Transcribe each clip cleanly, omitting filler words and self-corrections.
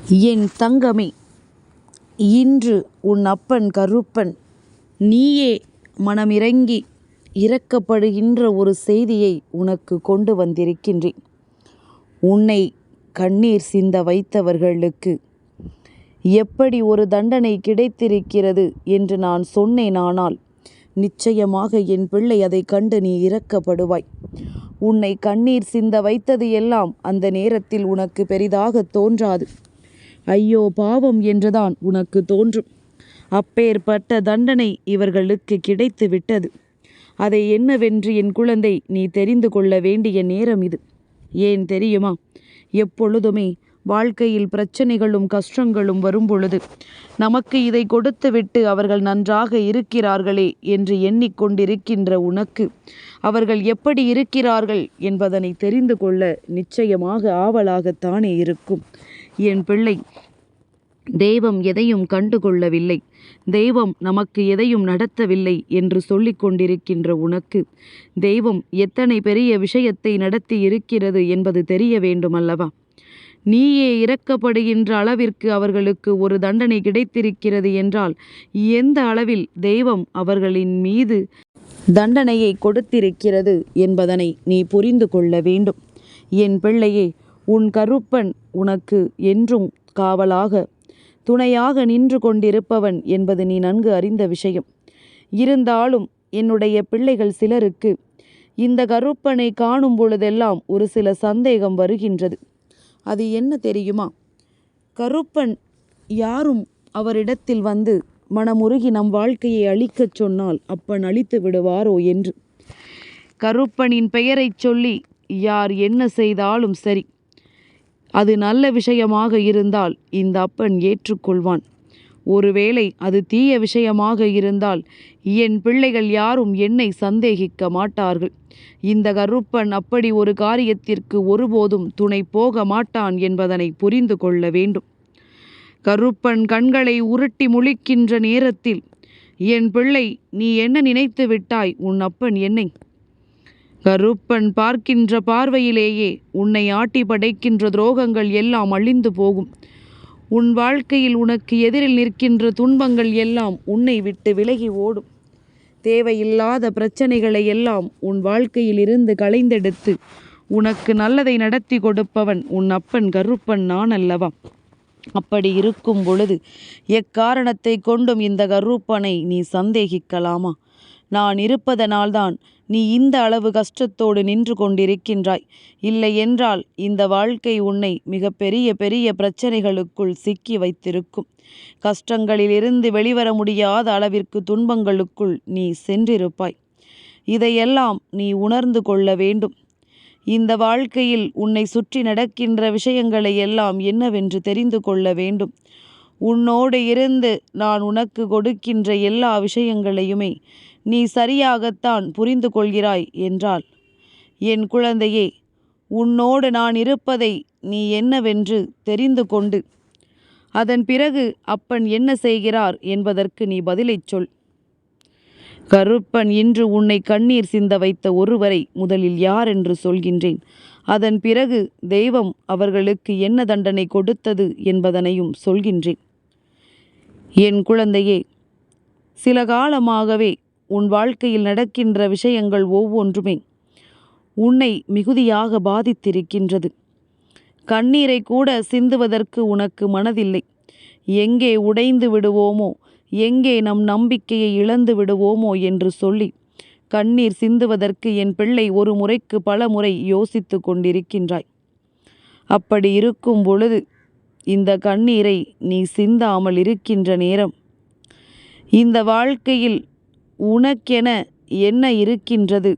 என் தங்கமே, இன்று உன் அப்பன் கருப்பன் நீயே மனமிரங்கி இரக்கப்படுகின்ற ஒரு செய்தியை உனக்கு கொண்டு வந்திருக்கின்றேன். உன்னை கண்ணீர் சிந்த வைத்தவர்களுக்கு எப்படி ஒரு தண்டனை கிடைத்திருக்கிறது என்று நான் சொன்னேனானால் நிச்சயமாக என் பிள்ளை அதை கண்டு நீ இரக்கப்படுவாய். உன்னை கண்ணீர் சிந்த வைத்தது எல்லாம் அந்த நேரத்தில் உனக்கு பெரிதாக தோன்றாது. ஐயோ பாவம் என்றுதான் உனக்கு தோன்றும். அப்பேற்பட்ட தண்டனை இவர்களுக்கு கிடைத்து விட்டது. அதை என்னவென்று என் குழந்தை நீ தெரிந்து கொள்ள வேண்டிய நேரம் இது. ஏன் தெரியுமா? எப்பொழுதுமே வாழ்க்கையில் பிரச்சனைகளும் கஷ்டங்களும் வரும்பொழுது நமக்கு இதை கொடுத்துவிட்டு அவர்கள் நன்றாக இருக்கிறார்களே என்று எண்ணிக்கொண்டிருக்கின்ற உனக்கு அவர்கள் எப்படி இருக்கிறார்கள் என்பதனை தெரிந்து கொள்ள நிச்சயமாக ஆவலாகத்தானே இருக்கும். என் பிள்ளை, தெய்வம் எதையும் கண்டு கொள்ளவில்லை, தெய்வம் நமக்கு எதையும் நடத்தவில்லை என்று சொல்லிக் கொண்டிருக்கின்ற உனக்கு தெய்வம் எத்தனை பெரிய விஷயத்தை நடத்தி இருக்கிறது என்பது தெரிய வேண்டுமல்லவா? நீயே இரக்கப்படுகின்ற அளவிற்கு அவர்களுக்கு ஒரு தண்டனை கிடைத்திருக்கிறது என்றால் எந்த அளவில் தெய்வம் அவர்களின் மீது தண்டனையை கொடுத்திருக்கிறது என்பதனை நீ புரிந்து கொள்ள வேண்டும். என் பிள்ளையே, உன் கருப்பன் உனக்கு என்றும் காவலாக துணையாக நின்று கொண்டிருப்பவன் என்பது நீ நன்கு அறிந்த விஷயம். இருந்தாலும் என்னுடைய பிள்ளைகள் சிலருக்கு இந்த கருப்பனை காணும் பொழுதெல்லாம் ஒரு சில சந்தேகம் வருகின்றது. அது என்ன தெரியுமா? கருப்பன் யாரும் அவரிடத்தில் வந்து மனமுருகி நம் வாழ்க்கையை அழிக்கச் சொன்னால் அப்பன் அழித்து விடுவாரோ என்று. கருப்பனின் பெயரை சொல்லி யார் என்ன செய்தாலும் சரி, அது நல்ல விஷயமாக இருந்தால் இந்த அப்பன் ஏற்றுக்கொள்வான். ஒருவேளை அது தீய விஷயமாக இருந்தால் என் பிள்ளைகள் யாரும் என்னை சந்தேகிக்க மாட்டார்கள். இந்த கருப்பன் அப்படி ஒரு காரியத்திற்கு ஒருபோதும் துணை போக மாட்டான் என்பதனை புரிந்து கொள்ள வேண்டும். கருப்பன் கண்களை உருட்டி முழிக்கின்ற நேரத்தில் என் பிள்ளை, நீ என்ன நினைத்து விட்டாய்? உன் அப்பன் என்னை கருப்பன் பார்க்கின்ற பார்வையிலேயே உன்னை ஆட்டி படைக்கின்ற துரோகங்கள் எல்லாம் அழிந்து போகும். உன் வாழ்க்கையில் உனக்கு எதிரில் நிற்கின்ற துன்பங்கள் எல்லாம் உன்னை விட்டு விலகி ஓடும். தேவையில்லாத பிரச்சனைகளை எல்லாம் உன் வாழ்க்கையில் இருந்து களைந்தெடுத்து உனக்கு நல்லதை நடத்தி கொடுப்பவன் உன் அப்பன் கருப்பன் நான் அல்லவா? அப்படி இருக்கும் பொழுது எக்காரணத்தை கொண்டும் இந்த கருப்பனை நீ சந்தேகிக்கலாமா? நான் இருப்பதனால்தான் நீ இந்த அளவு கஷ்டத்தோடு நின்று கொண்டிருக்கின்றாய். இல்லை என்றால் இந்த வாழ்க்கை உன்னை மிக பெரிய பெரிய பிரச்சனைகளுக்குள் சிக்கி வைத்திருக்கும். கஷ்டங்களிலிருந்து வெளிவர முடியாத அளவிற்கு துன்பங்களுக்குள் நீ சென்றிருப்பாய். இதையெல்லாம் நீ உணர்ந்து கொள்ள வேண்டும். இந்த வாழ்க்கையில் உன்னை சுற்றி நடக்கின்ற விஷயங்களை எல்லாம் என்னவென்று தெரிந்து கொள்ள வேண்டும். உன்னோடு இருந்து நான் உனக்கு கொடுக்கின்ற எல்லா விஷயங்களையுமே நீ சரியாகத்தான் புரிந்து கொள்கிறாய் என்றால் என் குழந்தையே, உன்னோடு நான் இருப்பதை நீ என்னவென்று தெரிந்து கொண்டு அதன் பிறகு அப்பன் என்ன செய்கிறார் என்பதற்கு நீ பதிலைச் சொல். கருப்பன் இன்று உன்னை கண்ணீர் சிந்த வைத்த ஒருவரை முதலில் யார் என்று சொல்கின்றேன். அதன் பிறகு தெய்வம் அவர்களுக்கு என்ன தண்டனை கொடுத்தது என்பதனையும் சொல்கின்றேன். என் குழந்தையே, சில காலமாகவே உன் வாழ்க்கையில் நடக்கின்ற விஷயங்கள் ஒவ்வொன்றுமே உன்னை மிகுதியாக பாதித்திருக்கின்றது. கண்ணீரை கூட சிந்துவதற்கு உனக்கு மனதில்லை. எங்கே உடைந்து விடுவோமோ, எங்கே நம் நம்பிக்கையை இழந்து விடுவோமோ என்று சொல்லி கண்ணீர் சிந்துவதற்கு என் பிள்ளை ஒரு முறைக்கு பல முறை யோசித்து கொண்டிருக்கின்றாய். அப்படி இருக்கும் பொழுது இந்த கண்ணீரை நீ சிந்தாமல் இருக்கின்ற நேரம் இந்த வாழ்க்கையில் உனக்கென என்ன இருக்கின்றது?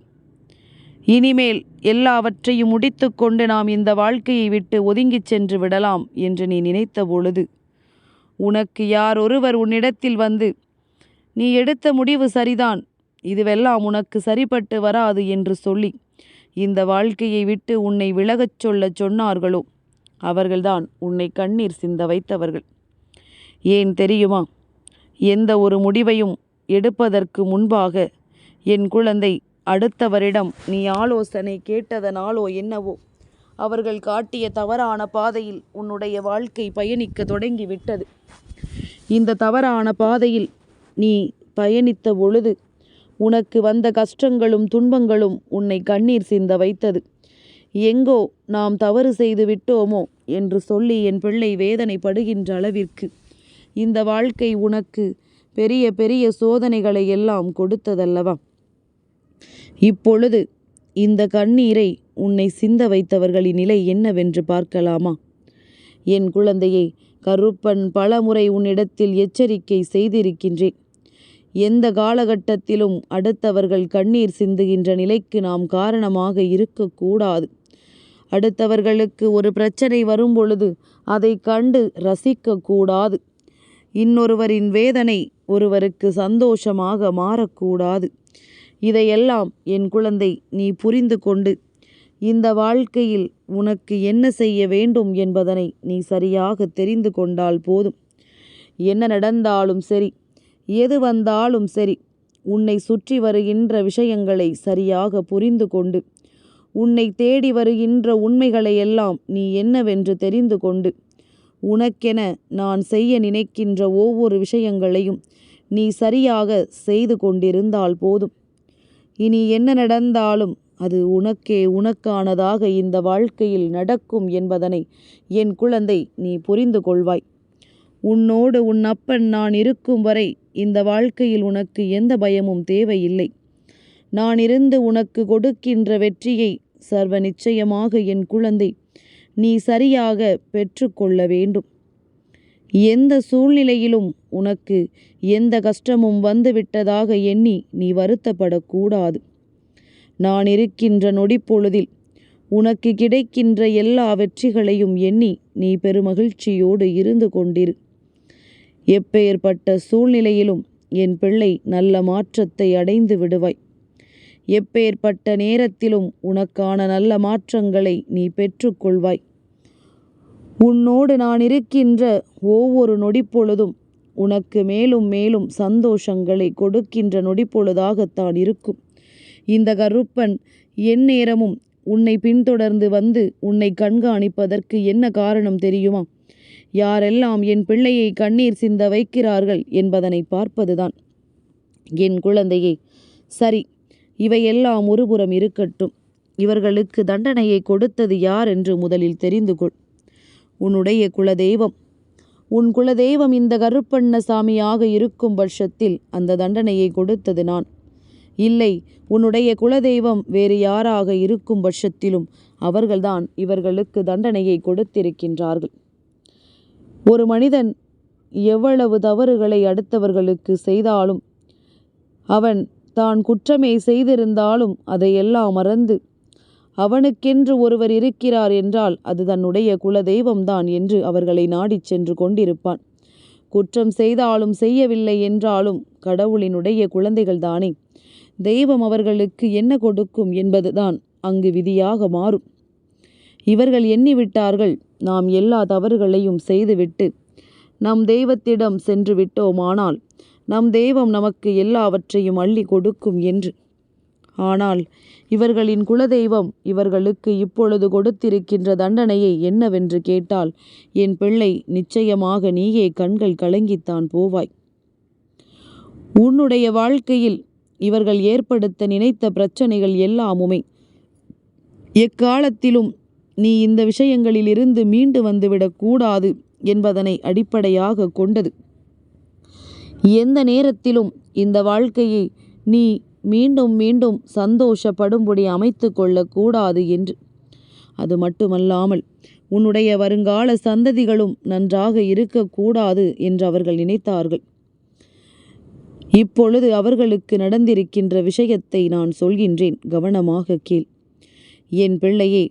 இனிமேல் எல்லாவற்றையும் முடித்து கொண்டு நாம் இந்த வாழ்க்கையை விட்டு ஒதுங்கிச் சென்று விடலாம் என்று நீ நினைத்த பொழுது உனக்கு யார் ஒருவர் உன்னிடத்தில் வந்து நீ எடுத்த முடிவு சரிதான், இதுவெல்லாம் உனக்கு சரிப்பட்டு வராது என்று சொல்லி இந்த வாழ்க்கையை விட்டு உன்னை விலகச் சொல்ல சொன்னார்களோ அவர்கள்தான் உன்னை கண்ணீர் சிந்த வைத்தவர்கள். ஏன் தெரியுமா? எந்த ஒரு முடிவையும் எடுப்பதற்கு முன்பாக என் குழந்தை, அடுத்தவரிடம் நீ ஆலோசனை கேட்டதனாலோ என்னவோ அவர்கள் காட்டிய தவறான பாதையில் உன்னுடைய வாழ்க்கை பயணிக்க தொடங்கிவிட்டது. இந்த தவறான பாதையில் நீ பயணித்த பொழுது உனக்கு வந்த கஷ்டங்களும் துன்பங்களும் உன்னை கண்ணீர் சிந்த வைத்தது. எங்கோ நாம் தவறு செய்து விட்டோமோ என்று சொல்லி என் பிள்ளை வேதனைப்படுகின்ற அளவிற்கு இந்த வாழ்க்கை உனக்கு பெரிய பெரிய சோதனைகளை எல்லாம் கொடுத்ததல்லவா? இப்பொழுது இந்த கண்ணீரை உன்னை சிந்த வைத்தவர்களின் நிலை என்னவென்று பார்க்கலாமா? என் குழந்தையை, கருப்பன் பலமுறை உன்னிடத்தில் எச்சரிக்கை செய்திருக்கின்றேன். எந்த காலகட்டத்திலும் அடுத்தவர்கள் கண்ணீர் சிந்துகின்ற நிலைக்கு நாம் காரணமாக இருக்கக்கூடாது. அடுத்தவர்களுக்கு ஒரு பிரச்சனை வரும் பொழுது அதை கண்டு ரசிக்கக்கூடாது. இன்னொருவரின் வேதனை ஒருவருக்கு சந்தோஷமாக மாறக்கூடாது. இதையெல்லாம் என் குழந்தை நீ புரிந்து கொண்டு இந்த வாழ்க்கையில் உனக்கு என்ன செய்ய வேண்டும் என்பதனை நீ சரியாக தெரிந்து கொண்டால் போதும். என்ன நடந்தாலும் சரி, எது வந்தாலும் சரி, உன்னை சுற்றி வருகின்ற விஷயங்களை சரியாக புரிந்து கொண்டு உன்னை தேடி வருகின்ற உண்மைகளை எல்லாம் நீ என்னவென்று தெரிந்து கொண்டு உனக்கென நான் செய்ய நினைக்கின்ற ஒவ்வொரு விஷயங்களையும் நீ சரியாக செய்து கொண்டிருந்தால் போதும். இனி என்ன நடந்தாலும் அது உனக்கானதாக இந்த வாழ்க்கையில் நடக்கும் என்பதனை என் குழந்தை நீ புரிந்து கொள்வாய். உன்னோடு உன் அப்பன் நான் இருக்கும் வரை இந்த வாழ்க்கையில் உனக்கு எந்த பயமும் தேவையில்லை. நான் இருந்து உனக்கு கொடுக்கின்ற வெற்றியை சர்வ நிச்சயமாக என் குழந்தை நீ சரியாக பெற்றுக்கொள்ள வேண்டும். எந்த சூழ்நிலையிலும் உனக்கு எந்த கஷ்டமும் வந்துவிட்டதாக எண்ணி நீ வருத்தப்படக்கூடாது. நான் இருக்கின்ற நொடிப்பொழுதில் உனக்கு கிடைக்கின்ற எல்லா வெற்றிகளையும் எண்ணி நீ பெருமகிழ்ச்சியோடு இருந்து கொண்டிரு. எப்பேற்பட்ட சூழ்நிலையிலும் என் பிள்ளை நல்ல மாற்றத்தை அடைந்து விடுவாய். எப்பேற்பட்ட நேரத்திலும் உனக்கான நல்ல மாற்றங்களை நீ பெற்றுக்கொள்வாய். உன்னோடு நான் இருக்கின்ற ஒவ்வொரு நொடிப்பொழுதும் உனக்கு மேலும் மேலும் சந்தோஷங்களை கொடுக்கின்ற நொடிப்பொழுதாகத்தான் இருக்கும். இந்த கருப்பன் எந்நேரமும் உன்னை பின்தொடர்ந்து வந்து உன்னை கண்காணிப்பதற்கு என்ன காரணம் தெரியுமா? யாரெல்லாம் என் பிள்ளையை கண்ணீர் சிந்த வைக்கிறார்கள் என்பதனை பார்ப்பதுதான். என் குழந்தையே, சரி, இவையெல்லாம் ஒருபுறம் இருக்கட்டும். இவர்களுக்கு தண்டனையை கொடுத்தது யார் என்று முதலில் தெரிந்து கொள். உன்னுடைய குலதெய்வம். உன் குலதெய்வம் இந்த கருப்பண்ணசாமியாக இருக்கும் பட்சத்தில் அந்த தண்டனையை கொடுத்தது நான். இல்லை, உன்னுடைய குலதெய்வம் வேறு யாராக இருக்கும் பட்சத்திலும் அவர்கள்தான் இவர்களுக்கு தண்டனையை கொடுத்திருக்கின்றார்கள். ஒரு மனிதன் எவ்வளவு தவறுகளை அடுத்தவர்களுக்கு செய்தாலும் அவன் தான் குற்றமே செய்திருந்தாலும் அதையெல்லாம் மறந்து அவனுக்கென்று ஒருவர் இருக்கிறார் என்றால் அது தன்னுடைய குலதெய்வம்தான் என்று அவர்களை நாடிச் சென்று கொண்டிருப்பான். குற்றம் செய்தாலும் செய்யவில்லை என்றாலும் கடவுளினுடைய குழந்தைகள்தானே. தெய்வம் அவர்களுக்கு என்ன கொடுக்கும் என்பதுதான் அங்கு விதியாக மாறும். இவர்கள் எண்ணிவிட்டார்கள், நாம் எல்லா தவறுகளையும் செய்துவிட்டு நம் தெய்வத்திடம் சென்று விட்டோமானால் நம் தெய்வம் நமக்கு எல்லாவற்றையும் அள்ளி கொடுக்கும் என்று. ஆனால் இவர்களின் குலதெய்வம் இவர்களுக்கு இப்பொழுது கொடுத்திருக்கின்ற தண்டனையை என்னவென்று கேட்டால் என் பிள்ளை, நிச்சயமாக நீயே கண்கள் கலங்கித்தான் போவாய். உன்னுடைய வாழ்க்கையில் இவர்கள் ஏற்படுத்த நினைத்த பிரச்சனைகள் எல்லாமுமே எக்காலத்திலும் நீ இந்த விஷயங்களில் இருந்து மீண்டு வந்துவிடக்கூடாது என்பதனை அடிப்படையாக கொண்டது. எந்த நேரத்திலும் இந்த வாழ்க்கையை நீ மீண்டும் மீண்டும் சந்தோஷப்படும்படி அமைத்து கொள்ளக்கூடாது என்று. அது மட்டுமல்லாமல் உன்னுடைய வருங்கால சந்ததிகளும் நன்றாக இருக்கக்கூடாது என்று அவர்கள் நினைத்தார்கள். இப்பொழுது அவர்களுக்கு நடந்திருக்கின்ற விஷயத்தை நான் சொல்கின்றேன், கவனமாக கேள். என் பிள்ளையே,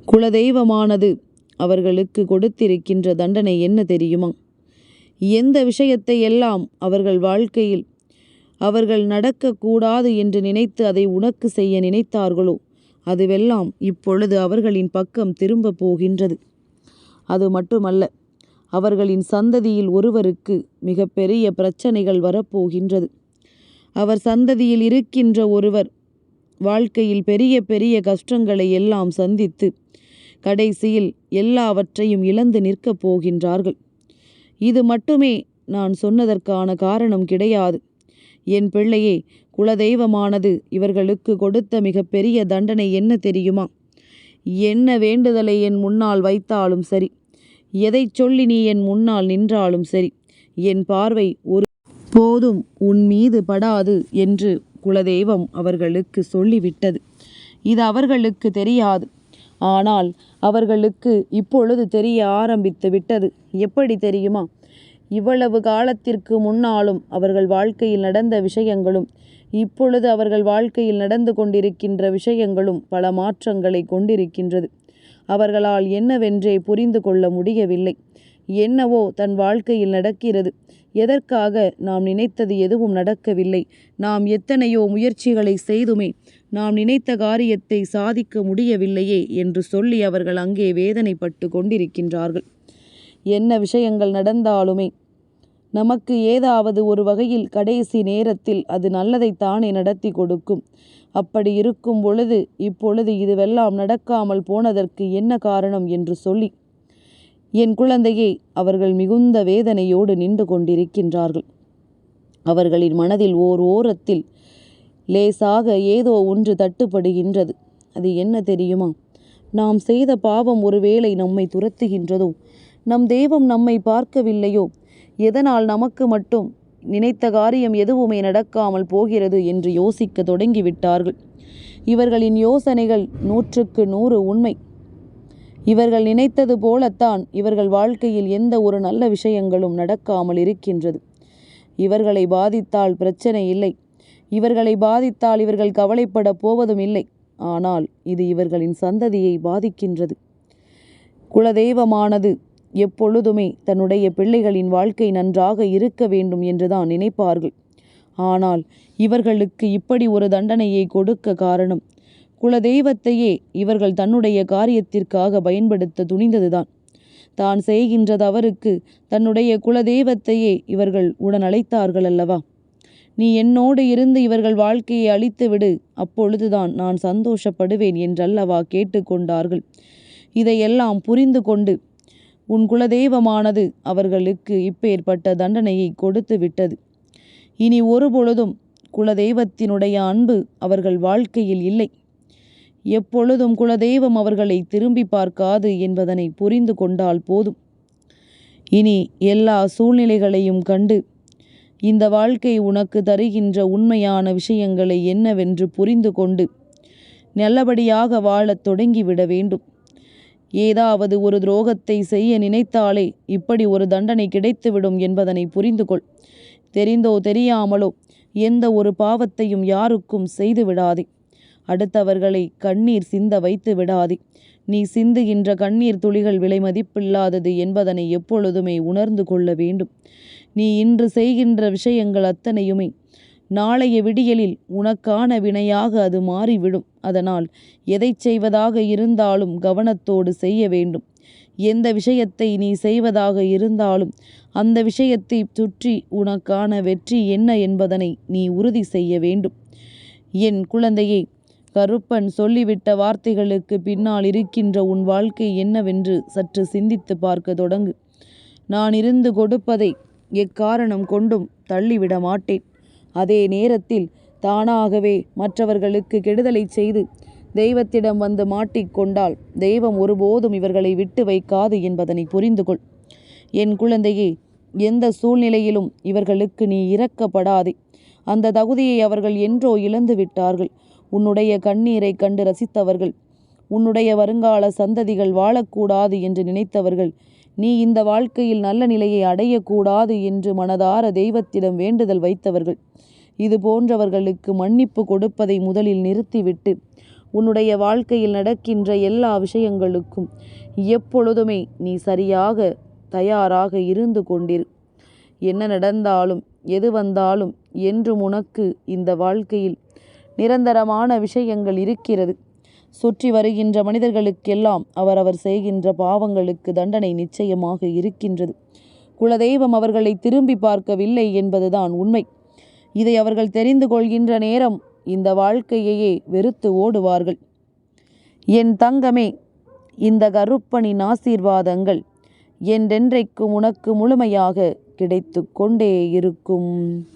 குலதெய்வமானது அவர்களுக்கு கொடுத்திருக்கின்ற தண்டனை என்ன தெரியுமா? எந்த விஷயத்தை எல்லாம் அவர்கள் வாழ்க்கையில் அவர்கள் நடக்கக்கூடாது என்று நினைத்து அதை உனக்கு செய்ய நினைத்தார்களோ அதுவெல்லாம் இப்பொழுது அவர்களின் பக்கம் திரும்ப போகின்றது. அது மட்டுமல்ல, அவர்களின் சந்ததியில் ஒருவருக்கு மிகப்பெரிய பிரச்சனைகள் வரப்போகின்றது. அவர் சந்ததியில் இருக்கின்ற ஒருவர் வாழ்க்கையில் பெரிய பெரிய கஷ்டங்களை எல்லாம் சந்தித்து கடைசியில் எல்லாவற்றையும் இழந்து நிற்கப் போகின்றார்கள். இது மட்டுமே நான் சொன்னதற்கான காரணம் கிடையாது. என் பிள்ளையே, குலதெய்வமானது இவர்களுக்கு கொடுத்த மிகப்பெரிய தண்டனை என்ன தெரியுமா? என்ன வேண்டுதலை என் முன்னால் வைத்தாலும் சரி, எதை சொல்லி நீ என் முன்னால் நின்றாலும் சரி, என் பார்வை ஒரு போதும் உன் மீது படாது என்று குலதெய்வம் அவர்களுக்கு சொல்லிவிட்டது. இது அவர்களுக்கு தெரியாது. ஆனால் அவர்களுக்கு இப்பொழுது தெரிய ஆரம்பித்து விட்டது. எப்படி தெரியுமா? இவ்வளவு காலத்திற்கு முன்னாலும் அவர்கள் வாழ்க்கையில் நடந்த விஷயங்களும் இப்பொழுது அவர்கள் வாழ்க்கையில் நடந்து கொண்டிருக்கின்ற விஷயங்களும் பல மாற்றங்களை கொண்டிருக்கின்றது. அவர்களால் என்னவென்றே புரிந்து கொள்ள முடியவில்லை. என்னவோ தன் வாழ்க்கையில் நடக்கிறது. எதற்காக நாம் நினைத்தது எதுவும் நடக்கவில்லை. நாம் எத்தனையோ முயற்சிகளை செய்துமே நாம் நினைத்த காரியத்தை சாதிக்க முடியவில்லையே என்று சொல்லி அவர்கள் அங்கே வேதனைப்பட்டு கொண்டிருக்கின்றார்கள். என்ன விஷயங்கள் நடந்தாலுமே நமக்கு ஏதாவது ஒரு வகையில் கடைசி நேரத்தில் அது நல்லதைத்தானே நடத்தி கொடுக்கும். அப்படி இருக்கும் பொழுது இப்பொழுது இதுவெல்லாம் நடக்காமல் போனதற்கு என்ன காரணம் என்று சொல்லி என் குழந்தையை அவர்கள் மிகுந்த வேதனையோடு நின்று கொண்டிருக்கின்றார்கள். அவர்களின் மனதில் ஓரத்தில் லேசாக ஏதோ ஒன்று தட்டுப்படுகின்றது. அது என்ன தெரியுமா? நாம் செய்த பாவம் ஒருவேளை நம்மை துரத்துகின்றதோ, நம் தெய்வம் நம்மை பார்க்கவில்லையோ, எதனால் நமக்கு மட்டும் நினைத்த காரியம் எதுவுமே நடக்காமல் போகிறது என்று யோசிக்க தொடங்கிவிட்டார்கள். இவர்களின் யோசனைகள் 100க்கு 100 உண்மை. இவர்கள் நினைத்தது போலத்தான் இவர்கள் வாழ்க்கையில் எந்த ஒரு நல்ல விஷயங்களும் நடக்காமல் இருக்கின்றது. இவர்களை பாதித்தால் பிரச்சனை இல்லை. இவர்களை பாதித்தால் இவர்கள் கவலைப்பட போவதும் இல்லை. ஆனால் இது இவர்களின் சந்ததியை பாதிக்கின்றது. குலதெய்வமானது எப்பொழுதுமே தன்னுடைய பிள்ளைகளின் வாழ்க்கை நன்றாக இருக்க வேண்டும் என்றுதான் நினைப்பார்கள். ஆனால் இவர்களுக்கு இப்படி ஒரு தண்டனையை கொடுக்க காரணம் குலதெய்வத்தையே இவர்கள் தன்னுடைய காரியத்திற்காக பயன்படுத்த துணிந்ததுதான். தான் செய்கின்ற தவறுக்கு தன்னுடைய குலதெய்வத்தையே இவர்கள் உடன் அழைத்தார்கள் அல்லவா? நீ என்னோடு இருந்து இவர்கள் வாழ்க்கையை அழித்துவிடு, அப்பொழுதுதான் நான் சந்தோஷப்படுவேன் என்றல்லவா கேட்டுக்கொண்டார்கள். இதையெல்லாம் புரிந்து கொண்டு உன் குலதெய்வமானது அவர்களுக்கு இப்பேற்பட்ட தண்டனையை கொடுத்து விட்டது. இனி ஒருபொழுதும் குலதெய்வத்தினுடைய அன்பு அவர்கள் வாழ்க்கையில் இல்லை. எப்பொழுதும் குலதெய்வம் அவர்களை திரும்பி பார்க்காது என்பதனை புரிந்து கொண்டால் போதும். இனி எல்லா சூழ்நிலைகளையும் கண்டு இந்த வாழ்க்கை உனக்கு தருகின்ற உண்மையான விஷயங்களை என்னவென்று புரிந்து கொண்டு நல்லபடியாக வாழத் தொடங்கிவிட வேண்டும். ஏதாவது ஒரு துரோகத்தை செய்ய நினைத்தாலே இப்படி ஒரு தண்டனை கிடைத்துவிடும் என்பதனை புரிந்து கொள். தெரிந்தோ தெரியாமலோ எந்த ஒரு பாவத்தையும் யாருக்கும் செய்து விடாதே. அடுத்தவர்களை கண்ணீர் சிந்த வைத்து விடாதே. நீ சிந்துகின்ற கண்ணீர் துளிகள் விலை மதிப்பில்லாதது என்பதனை எப்பொழுதுமே உணர்ந்து கொள்ள வேண்டும். நீ இன்று செய்கின்ற விஷயங்கள் அத்தனையுமே நாளைய விடியலில் உனக்கான வினையாக அது மாறிவிடும். அதனால் எதை செய்வதாக இருந்தாலும் கவனத்தோடு செய்ய வேண்டும். எந்த விஷயத்தை நீ செய்வதாக இருந்தாலும் அந்த விஷயத்தை சுற்றி உனக்கான வெற்றி என்ன என்பதனை நீ உறுதி செய்ய வேண்டும். என் குழந்தையே, கருப்பன் சொல்லிவிட்ட வார்த்தைகளுக்கு பின்னால் இருக்கின்ற உன் வாழ்க்கை என்னவென்று சற்று சிந்தித்து பார்க்க தொடங்கு. நான் இருந்து கொடுப்பதை எக்காரணம் கொண்டும் தள்ளிவிட மாட்டேன். அதே நேரத்தில் தானாகவே மற்றவர்களுக்கு கெடுதலை செய்து தெய்வத்திடம் வந்து மாட்டிக்கொண்டால் தெய்வம் ஒருபோதும் இவர்களை விட்டு வைக்காது என்பதனை புரிந்து கொள். என் குழந்தையே, எந்த சூழ்நிலையிலும் இவர்களுக்கு நீ இரக்கப்படாதே. அந்த தகுதியை அவர்கள் என்றோ இழந்து விட்டார்கள். உன்னுடைய கண்ணீரை கண்டு ரசித்தவர்கள், உன்னுடைய வருங்கால சந்ததிகள் வாழக்கூடாது என்று நினைத்தவர்கள், நீ இந்த வாழ்க்கையில் நல்ல நிலையை அடையக்கூடாது என்று மனதார தெய்வத்திடம் வேண்டுதல் வைத்தவர்கள், இது போன்றவர்களுக்கு மன்னிப்பு கொடுப்பதை முதலில் நிறுத்திவிட்டு உன்னுடைய வாழ்க்கையில் நடக்கின்ற எல்லா விஷயங்களுக்கும் எப்பொழுதுமே நீ சரியாக தயாராக இருந்து கொண்டிரு. என்ன நடந்தாலும் எது வந்தாலும் என்றும் உனக்கு இந்த வாழ்க்கையில் நிரந்தரமான விஷயங்கள் இருக்கிறது. சுற்றி வருகின்ற மனிதர்களுக்கெல்லாம் அவரவர் செய்கின்ற பாவங்களுக்கு தண்டனை நிச்சயமாக இருக்கின்றது. குலதெய்வம் அவர்களை திரும்பி பார்க்கவில்லை என்பதுதான் உண்மை. இதை அவர்கள் தெரிந்து கொள்கின்ற நேரம் இந்த வாழ்க்கையையே வெறுத்து ஓடுவார்கள். என் தங்கமே, இந்த கருப்பனின் ஆசீர்வாதங்கள் என்றென்றைக்கும் உனக்கு முழுமையாக கிடைத்து கொண்டே இருக்கும்.